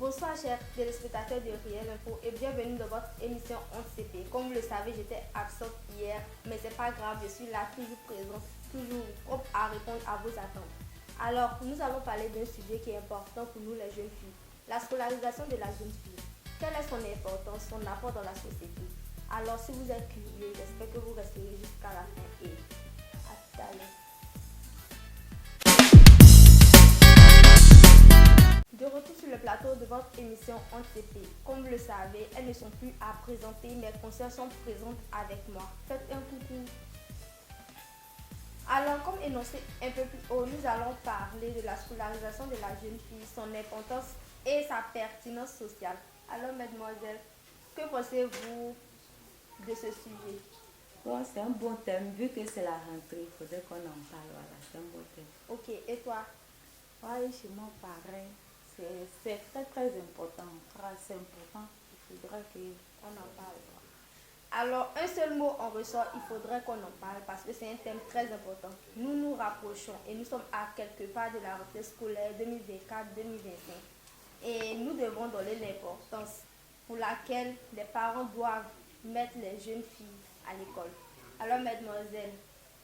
Bonsoir chers téléspectateurs de Réel Info et bienvenue dans votre émission CP. Comme vous le savez, j'étais absente hier, mais c'est pas grave, je suis là toujours présente, toujours propre à répondre à vos attentes. Alors, nous allons parler d'un sujet qui est important pour nous les jeunes filles, la scolarisation de la jeune fille. Quelle est son importance, son apport dans la société? Alors, si vous êtes curieux, j'espère que vous resterez jusqu'à la fin et à tout à l'heure. De retour sur le plateau de votre émission CP. Comme vous le savez, elles ne sont plus à présenter, mes consoeurs sont présentes avec moi. Faites un coucou. Alors, comme énoncé un peu plus haut, nous allons parler de la scolarisation de la jeune fille, son importance et sa pertinence sociale. Alors, mademoiselle, que pensez-vous de ce sujet? Bon, c'est un bon thème, vu que c'est la rentrée, il faudrait qu'on en parle, voilà, c'est un bon thème. Ok, et toi? Oui, chez moi, pareil. C'est très très important. C'est important. Il faudrait qu'on en parle. Alors, un seul mot en ressort, il faudrait qu'on en parle parce que c'est un thème très important. Nous nous rapprochons et nous sommes à quelque part de la rentrée scolaire 2024-2025. Et nous devons donner l'importance pour laquelle les parents doivent mettre les jeunes filles à l'école. Alors, mademoiselle,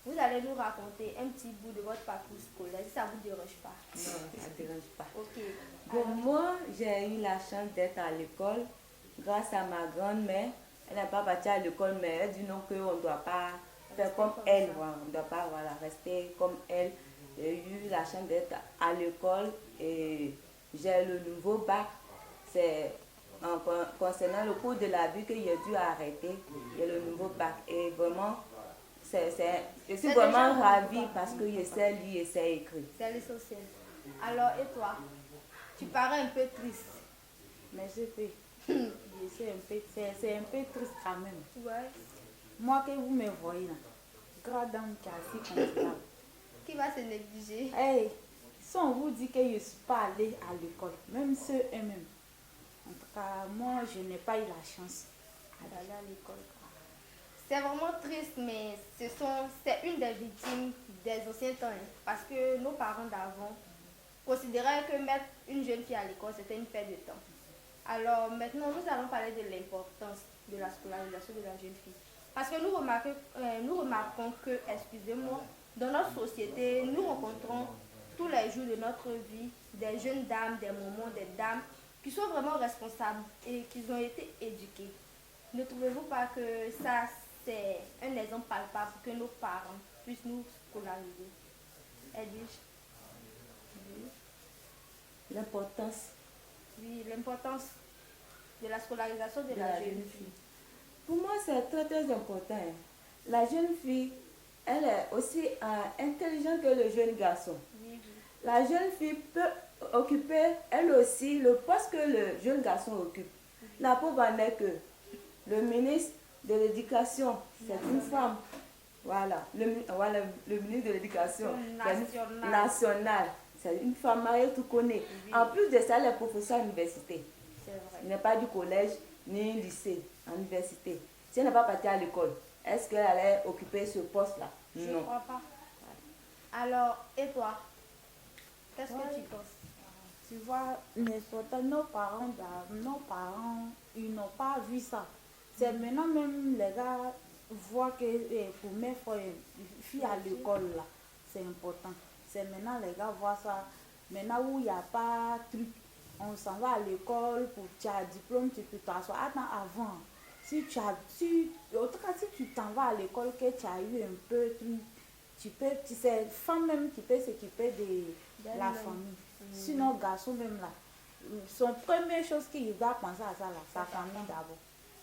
vous allez nous raconter un petit bout de votre parcours scolaire, si ça ne vous dérange pas. Non, ça ne dérange pas. Ok. Bon, moi, j'ai eu la chance d'être à l'école grâce à ma grand-mère. Elle n'a pas parti à l'école, mais elle dit non, qu'on ne doit pas faire comme elle. Voilà, on ne doit pas rester comme elle. J'ai eu la chance d'être à l'école et j'ai le nouveau bac. C'est concernant le cours de la vie que j'ai dû arrêter. J'ai le nouveau bac. Et vraiment, je suis vraiment ravie parce que je sais lire et sais écrire. C'est l'essentiel. Alors, et toi? Tu parais un peu triste. Mais c'est un peu triste quand même. Ouais. Moi que vous me voyez là, grande dame qui est assis comme ça. Qui va se négliger? Hey, si on vous dit que je ne suis pas allée à l'école, même ceux eux-mêmes. En tout cas, moi, je n'ai pas eu la chance d'aller à l'école. C'est vraiment triste, mais c'est une des victimes des anciens temps. Parce que nos parents d'avant considéraient que mettre une jeune fille à l'école, c'était une perte de temps. Alors maintenant, nous allons parler de l'importance de la scolarisation de la jeune fille. Parce que nous remarquons que, excusez-moi, dans notre société, nous rencontrons tous les jours de notre vie des jeunes dames, des mamans, des dames qui sont vraiment responsables et qui ont été éduquées. Ne trouvez-vous pas que ça, c'est un exemple palpable pour que nos parents puissent nous scolariser? Edwige? L'importance. Oui, l'importance de la scolarisation de la jeune fille. Pour moi, c'est très très important. La jeune fille, elle est aussi intelligente que le jeune garçon. Oui. La jeune fille peut occuper, elle aussi, le poste que le jeune garçon occupe. La pauvre en est que le ministre de l'Éducation, c'est une femme. Voilà, le ministre de l'Éducation nationale, c'est une femme mariée, tout connaît. Oui. En plus de ça, elle est professeure à l'université. C'est vrai. Il n'est pas du collège ni lycée, en université. Si elle n'est pas partie à l'école, est-ce qu'elle allait occuper ce poste-là? Je Non. ne crois pas. Alors, et toi? Qu'est-ce que tu penses? Tu vois, nos parents, ils n'ont pas vu ça. C'est maintenant même les gars voient que pour mettre une fille à l'école, là, c'est important. C'est maintenant les gars voient ça. Maintenant où il n'y a pas de truc, on s'en va à l'école, pour tu as un diplôme, tu peux t'asseoir. Attends, avant, en tout cas, si tu t'en vas à l'école, que tu as eu un peu de truc, c'est femme même qui peut s'occuper de la famille. Sinon, garçon même là, son première chose qu'il doit penser à ça là, sa famille d'abord,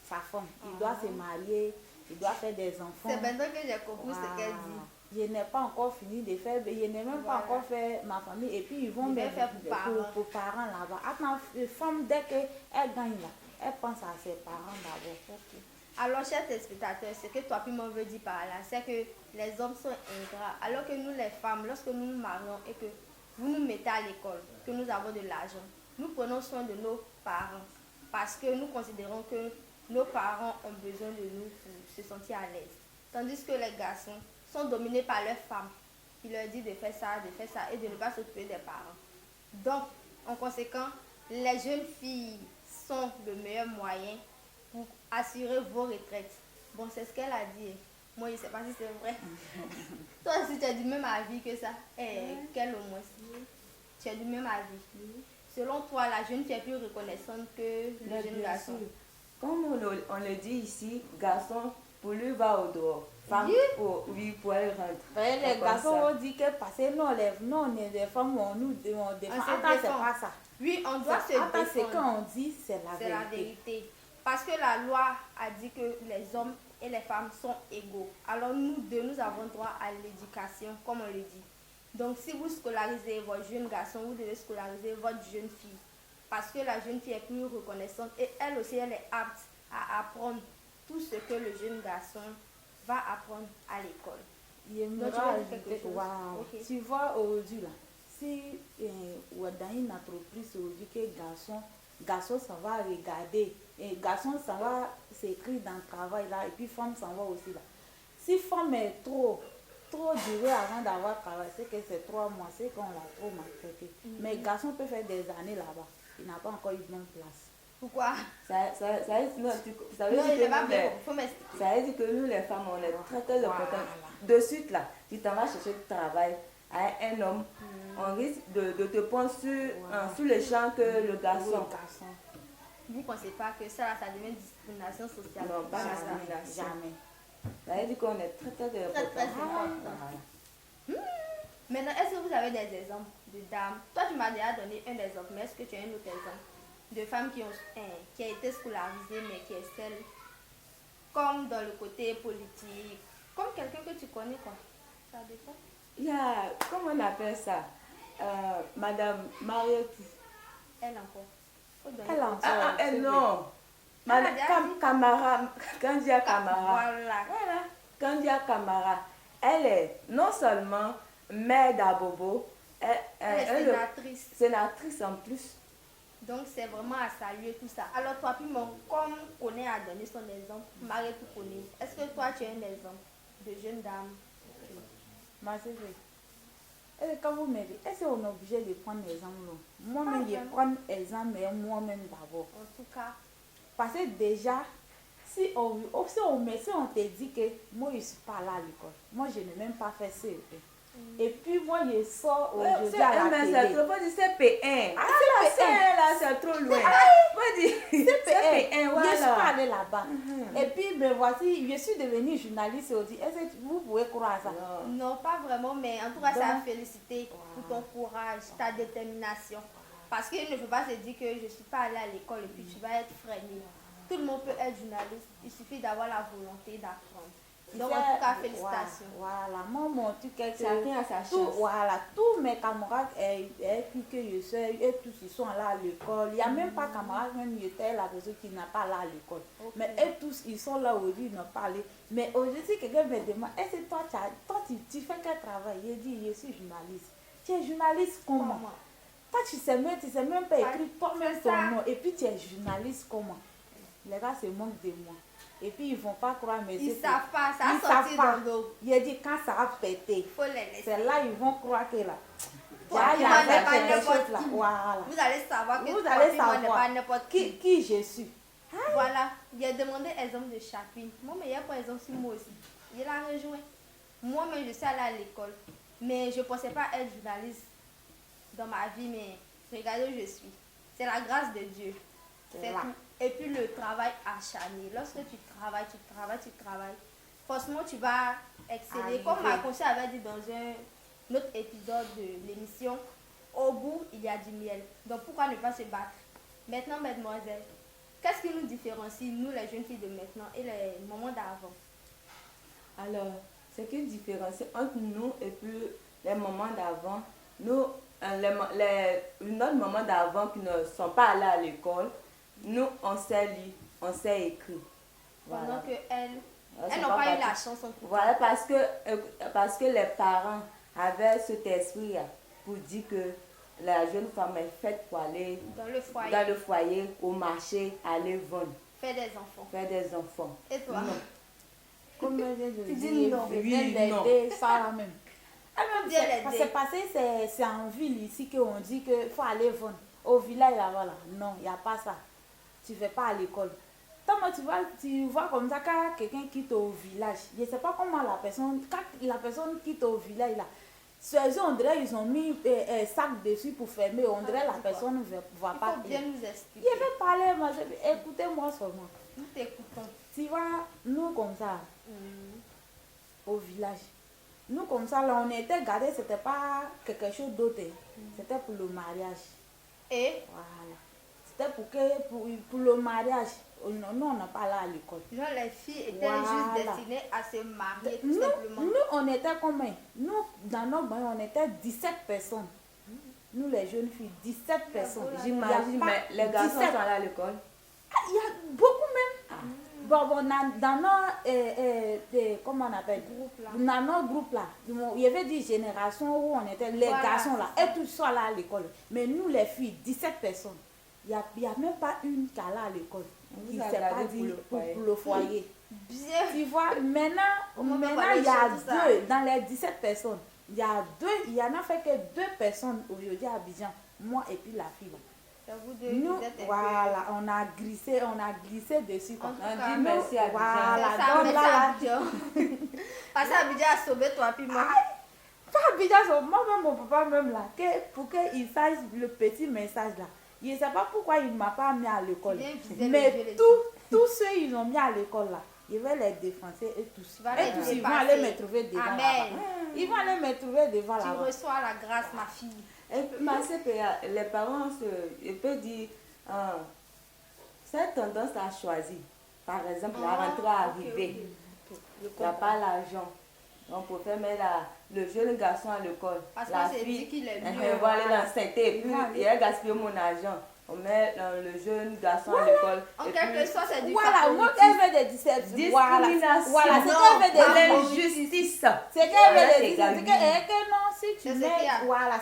sa femme. Il doit se marier, il doit faire des enfants. C'est maintenant que j'ai compris ce qu'elle dit. Je n'ai pas encore fini de faire, je n'ai même pas encore fait ma famille. Et puis ils vont me faire pour parents là-bas. Attends, une femme, dès qu'elle gagne là, elle pense à ses parents d'abord. Okay. Alors, chers téléspectateurs, ce que toi puis moi veut dire par là, c'est que les hommes sont ingrats. Alors que nous, les femmes, lorsque nous nous marions et que vous nous mettez à l'école, que nous avons de l'argent, nous prenons soin de nos parents. Parce que nous considérons que nos parents ont besoin de nous pour se sentir à l'aise. Tandis que les garçons sont dominés par leurs femmes, qui leur disent de faire ça et de ne pas s'occuper des parents. Donc, en conséquent, les jeunes filles sont le meilleur moyen pour assurer vos retraites. Bon, c'est ce qu'elle a dit. Moi, je ne sais pas si c'est vrai. Toi aussi, tu as du même avis que ça. Quel au moins. Tu as du même avis. Selon toi, la jeune fille est plus reconnaissante que le jeune garçon. Comme on le dit ici, garçon, pour lui, va au dehors. Femme, pour elle rentre. Les garçons ont dit que parce que nous, on est des femmes, on nous défend. Attends, c'est pas ça. Oui, on doit se défendre. Attends, c'est quand on dit, c'est la vérité. Parce que la loi a dit que les hommes et les femmes sont égaux. Alors nous deux, nous avons droit à l'éducation, comme on le dit. Donc si vous scolarisez votre jeune garçon, vous devez scolariser votre jeune fille. Parce que la jeune fille est plus reconnaissante et elle aussi, elle est apte à apprendre tout ce que le jeune garçon va apprendre à l'école. Donc, tu vois aujourd'hui là, si dans une entreprise aujourd'hui que garçon s'en va regarder, et garçon s'en va s'écrire dans le travail là, et puis femme s'en va aussi là. Si femme est trop durée avant d'avoir travaillé, c'est que c'est 3 mois, c'est qu'on l'a trop maltraité. Mais garçon peut faire des années là-bas, il n'a pas encore eu de bonne place. Pourquoi? Ça veut dire que nous les femmes, on est très importantes. De suite là, tu t'en vas chercher du travail à un homme, on risque de te prendre sur le champ que le garçon. Vous ne pensez pas que ça devient discrimination sociale? Non, pas discrimination. Jamais. Ça veut dire qu'on est très important. Maintenant, est-ce que vous avez des exemples de dames? Toi, tu m'as déjà donné un exemple, mais est-ce que tu as un autre exemple de femmes qui a été scolarisée, mais qui excellent, comme dans le côté politique, comme quelqu'un que tu connais, quoi? Ça dépend. Il y a, comment on appelle ça? Madame Marietou. Elle encore. Non. Madame Kandia Kamara. Voilà. Kandia Kamara. Elle est non seulement mère d'Abobo, elle est sénatrice en plus. Donc c'est vraiment à saluer tout ça. Alors toi, Pimon, comme Koné a donné son exemple, Marietou Koné, est-ce que toi tu as un exemple de jeune dame? C'est vrai. Et quand vous me dites, est-ce qu'on est obligé de prendre l'exemple? Moi-même, je prends l'exemple, mais moi-même d'abord. En tout cas. Parce que déjà, si on te dit que moi je ne suis pas là à l'école, moi je n'ai même pas fait CEP. Et puis moi je sors aujourd'hui à la télé. C'est trop, pas du CP1. CP1 là c'est trop loin. Pas du CP1, voilà. Je ne suis pas allée là-bas. Et puis me voici, je suis devenue journaliste aujourd'hui. Est-ce que vous pouvez croire ça? Non, pas vraiment, mais en tout cas, c'est à féliciter pour ton courage, ta détermination. Parce qu'il ne faut pas se dire que je ne suis pas allée à l'école et puis tu vas être freinée. Tout le monde peut être journaliste, il suffit d'avoir la volonté d'apprendre. Donc en tout cas, félicitations. Voilà, moi mon truc est que chacun a sa chance. Voilà, tous mes camarades que je sais, et tous ils sont là à l'école. Il n'y a même pas camarades, même j'étais la personne qui n'a pas là à l'école. Mais eux tous, ils sont là aujourd'hui, ils n'ont pas allé. Mais aujourd'hui, si quelqu'un me demande, est-ce que toi tu fais quel travail? Je dis, je suis journaliste. Tu es journaliste comment? Toi, tu sais même pas écrire toi-même ton nom. Et puis tu es journaliste comment? Les gars se moquent de moi. Et puis ils ne vont pas croire, mais ils ne savent pas, ça a sorti dans l'eau. Il a dit quand ça a pété, c'est là ils vont croire que là. Voilà. Vous allez savoir que vous allez savoir pas n'importe qui je suis. Voilà, il a demandé exemple de Chapine. Moi, mais il y a par exemple sur moi aussi. Il a rejoint. Moi-même, je suis allée à l'école. Mais je ne pensais pas être journaliste dans ma vie, mais regardez où je suis. C'est la grâce de Dieu. C'est tout. Et puis le travail acharné. Lorsque tu travailles, forcément tu vas exceller. Comme ma conseillère avait dit dans un autre épisode de l'émission, au bout il y a du miel. Donc pourquoi ne pas se battre? Maintenant, mesdemoiselles, qu'est-ce qui nous différencie, nous les jeunes filles de maintenant et les moments d'avant? Alors, ce qui différencie entre nous et puis les moments d'avant, nous, notre moment d'avant qui ne sont pas allés à l'école, nous, on sait lire, on sait écrire. Voilà. Pendant qu'elles n'ont pas eu la chance. Voilà, parce que les parents avaient cet esprit pour dire que la jeune femme est faite pour aller dans le foyer, au marché, aller vendre. Faire des enfants. Et toi? Non. Comme je dis non. Oui, non. Ça même. C'est passé, c'est en ville ici qu'on dit qu'il faut aller vendre. au village là-bas, là. Non, il n'y a pas ça. Tu ne vas pas à l'école. Tant que tu vois comme ça, quand quelqu'un quitte au village, je ne sais pas comment quand la personne quitte au village, là, ceux on dirait ils ont mis un sac dessus pour fermer, on dirait la personne ne va pas. Il faut bien nous expliquer. Je vais parler, écoutez-moi seulement. Nous t'écoutons. Tu vois, nous comme ça, au village, nous comme ça, là, on était gardés, c'était pas quelque chose d'autre, c'était pour le mariage. Et Voilà. C'était pour le mariage. Nous, on n'a pas là à l'école. genre les filles étaient Voilà. juste destinées à se marier tout Nous, simplement. nous, on était combien? Nous, dans notre bain, on était 17 personnes. Nous, les jeunes filles, 17 personnes. J'imagine, Il y a mais les garçons 17. sont allés à l'école. Il y a beaucoup même. Bon, dans nos, comment on appelle? Dans notre groupe là, il y avait des générations où on était, les garçons là, et tous sont là à l'école. Mais nous, les filles, 17 personnes. Il n'y a même pas une qui est là à l'école. Qui ne s'est pas dit pour le foyer. Bien. Tu vois, maintenant il y a deux, dans les 17 personnes, il y a deux, il y en a fait que 2 personnes aujourd'hui à Abidjan, moi et puis la fille. C'est vous deux, Nous, vous êtes un voilà, on a glissé dessus. En tout On cas, dit merci à Abidjan. Voilà, C'est ça, donc mais là, c'est Abidjan. Parce que Abidjan a sauvé toi puis moi. pas Abidjan, moi-même, mon papa même là, pour qu'il sache le petit message là. Je ne sais pas pourquoi il ne m'a pas mis à l'école. Mais tous ceux qu'ils ont mis à l'école là, je vais les défoncer et tous. Et tous, ils vont aller me trouver devant là-bas. Ils vont aller me trouver devant là-bas. Tu reçois la grâce, ma fille. Et ma sœur, les parents, ils peuvent dire, cette tendance à choisir. Par exemple, la rentrée arrivée, il n'y a pas l'argent. Donc, pour faire mettre le jeune garçon à l'école, la fille, elle va aller l'enceinte et puis il a gaspillé mon argent. On met le jeune garçon à l'école. En quelque sorte, c'est du voilà, moi, elle veut des discrimination. Voilà, c'est qu'elle veut de l'injustice. C'est qu'elle veut des discriminations. C'est que non,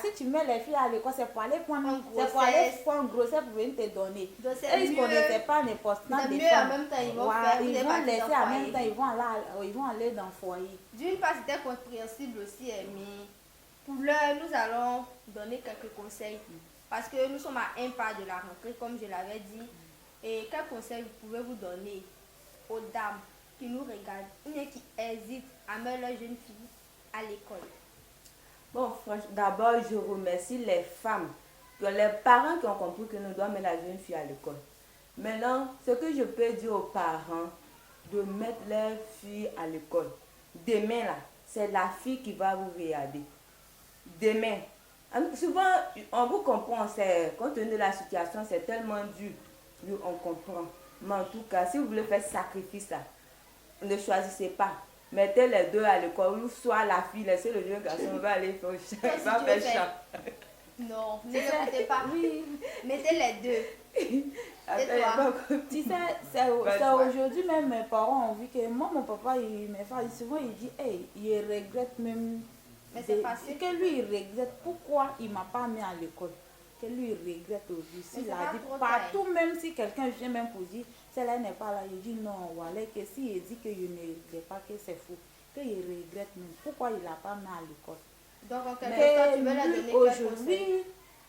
si tu mets les filles à l'école, c'est pour aller prendre une grossesse pour venir te donner. Et ils ne connaissaient pas n'importe quoi. C'est mieux en même temps, ils vont faire. Ils vont laisser en même temps, ils vont aller dans le foyer. D'une part, c'était compréhensible aussi, mais pour l'heure, nous allons donner quelques conseils. Parce que nous sommes à un pas de la rentrée, comme je l'avais dit. Et quels conseils vous pouvez vous donner aux dames qui nous regardent ou bien qui hésitent à mettre leur jeune fille à l'école? Bon, franchement, d'abord, je remercie les femmes, les parents qui ont compris que nous devons mettre la jeune fille à l'école. Maintenant, ce que je peux dire aux parents, de mettre leur fille à l'école. Demain, là, c'est la fille qui va vous regarder. Demain. Souvent, on vous comprend, compte tenu de la situation, c'est tellement dur, on comprend. Mais en tout cas, si vous voulez faire sacrifice, là, ne choisissez pas. Mettez les deux à l'école, ou soit la fille, laissez le jeune garçon, va aller faire chant. Non, ne l'écoutez pas. Oui. Mettez les deux. Tu sais, c'est aujourd'hui même mes parents ont vu que moi, mon papa, souvent il dit, hey, il regrette même. Mais c'est facile. Que lui, il regrette pourquoi il ne m'a pas mis à l'école. Que lui, il regrette aujourd'hui. S'il a dit partout, même si quelqu'un vient même pour dire, celle-là n'est pas là, il dit non, voilà, que si il dit que je ne regrette pas, que c'est faux, qu'il regrette même. Pourquoi il ne l'a pas mis à l'école. Donc, en quelque sorte, tu veux leur donner quel conseil?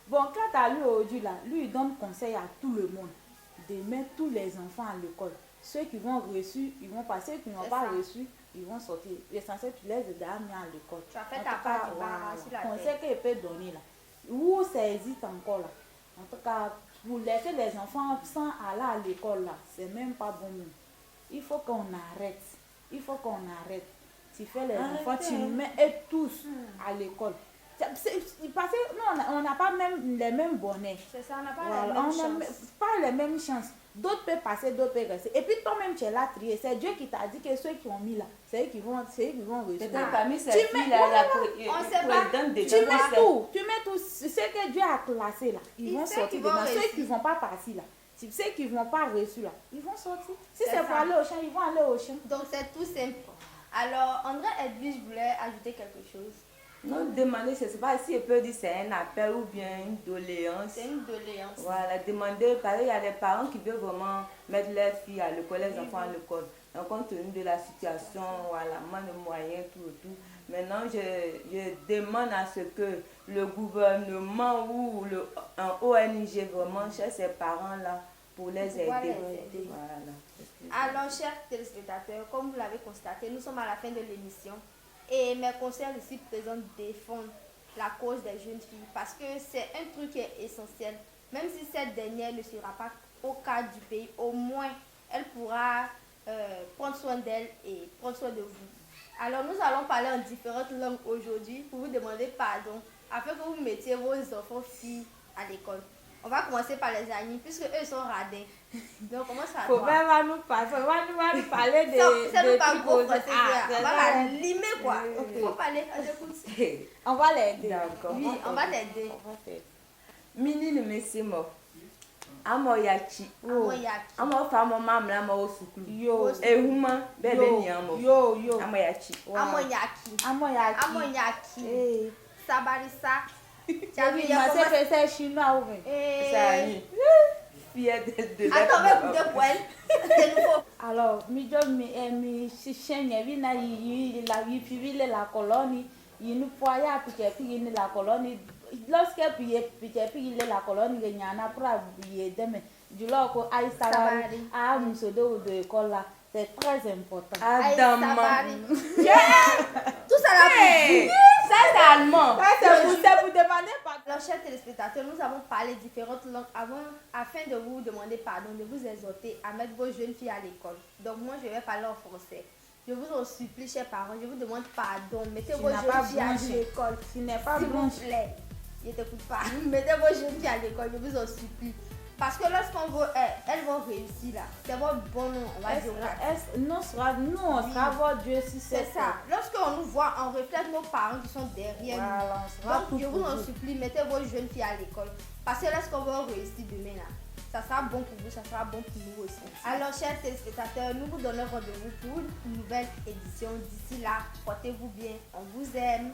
Bon, quand à lui aujourd'hui, là, lui, il donne conseil à tout le monde de mettre tous les enfants à l'école. Ceux qui vont reçu, ils vont passer, ceux qui n'ont pas reçu, ils vont sortir. L'essentiel, tu les aides à mettre à l'école. Tu as fait ta part du barrage sur la tête. Conseil qu'il peut donner là. Où ça existe encore là. En tout cas, pour laisser les enfants sans aller à l'école là, c'est même pas bon. Il faut qu'on arrête. Il faut qu'on arrête. Tu fais les enfants, tu mets tous à l'école. Parce que nous, on n'a pas même les mêmes bonnets. C'est ça, on n'a pas les mêmes chances. Pas les mêmes chances. D'autres peuvent passer, d'autres peuvent rester. Et puis toi-même, tu es là trié. C'est Dieu qui t'a dit que ceux qui ont mis là, c'est eux qui vont reçu. Peut-être parmi ces filles-là, tu mets tout. Ce que Dieu a classé là, ils vont sortir dedans. Ceux qui ne vont pas passer là, ceux qui ne vont pas reçu là, ils vont sortir. Si c'est pour aller au champ, ils vont aller au champ. Donc c'est tout simple. Alors, André Edwige voulait ajouter quelque chose. Non, demander, je ne sais pas si elle peut dire c'est un appel ou bien une doléance. C'est une doléance. Voilà, demander, parce qu'il y a des parents qui veulent vraiment mettre leurs filles à l'école, les enfants à l'école. Donc, compte tenu de la situation, voilà, manque de moyens, tout. Maintenant, je demande à ce que le gouvernement ou un ONG vraiment cherche ces parents-là pour les aider. Voilà. Alors, chers téléspectateurs, comme vous l'avez constaté, nous sommes à la fin de l'émission et mes conseils ici présents défendent la cause des jeunes filles parce que c'est un truc qui est essentiel. Même si cette dernière ne sera pas au cadre du pays, au moins elle pourra prendre soin d'elle et prendre soin de vous. Alors nous allons parler en différentes langues aujourd'hui pour vous demander pardon afin que vous mettiez vos enfants filles à l'école. On va commencer par les amis puisque eux sont radins. Donc on commence par toi. On va nous parler de c'est pas gros français, on on va la limer quoi. Il faut parler, on t'écoute. On va l'aider. D'accord. Oui, on va t'aider. Mini ne me simo. Amo yachi. Amo famo mamla mo sukulu. Yo. Ehuma bebe ni amo. Yo. Amo yachi. Amoyaki. Sabarisa. Tu as fait ça chinois ou Ça y est. Attends, mais écoutez pour elle. C'est nouveau. Alors, mi chichenya vina yi la colonie, yi nous poya puis la colonie. Lorsque puis la colonie gagnana pour habiller demain. Du loko ay sabari a musodo de école là, c'est très important. Tout ça là. Ça c'est allemand. C'est pour demander pardon. Alors, chers téléspectateurs, nous avons parlé différentes langues afin de vous demander pardon, de vous exhorter à mettre vos jeunes filles à l'école. Donc, moi, je vais parler en français. Je vous en supplie, chers parents, je vous demande pardon. Mettez vos jeunes filles à l'école. S'il vous plaît, je ne t'écoute pas. Mettez vos jeunes filles à l'école, je vous en supplie. Parce que elles vont réussir là. C'est votre bon nom, on va dire. Nous, on sera votre Dieu si c'est ça. Lorsqu'on nous voit, on reflète nos parents qui sont derrière nous. Donc, je vous en supplie, mettez vos jeunes filles à l'école. Parce que lorsqu'on va réussir demain là, ça sera bon pour vous, ça sera bon pour nous aussi. Alors, chers téléspectateurs, nous vous donnons rendez-vous pour une nouvelle édition. D'ici là, portez-vous bien, on vous aime.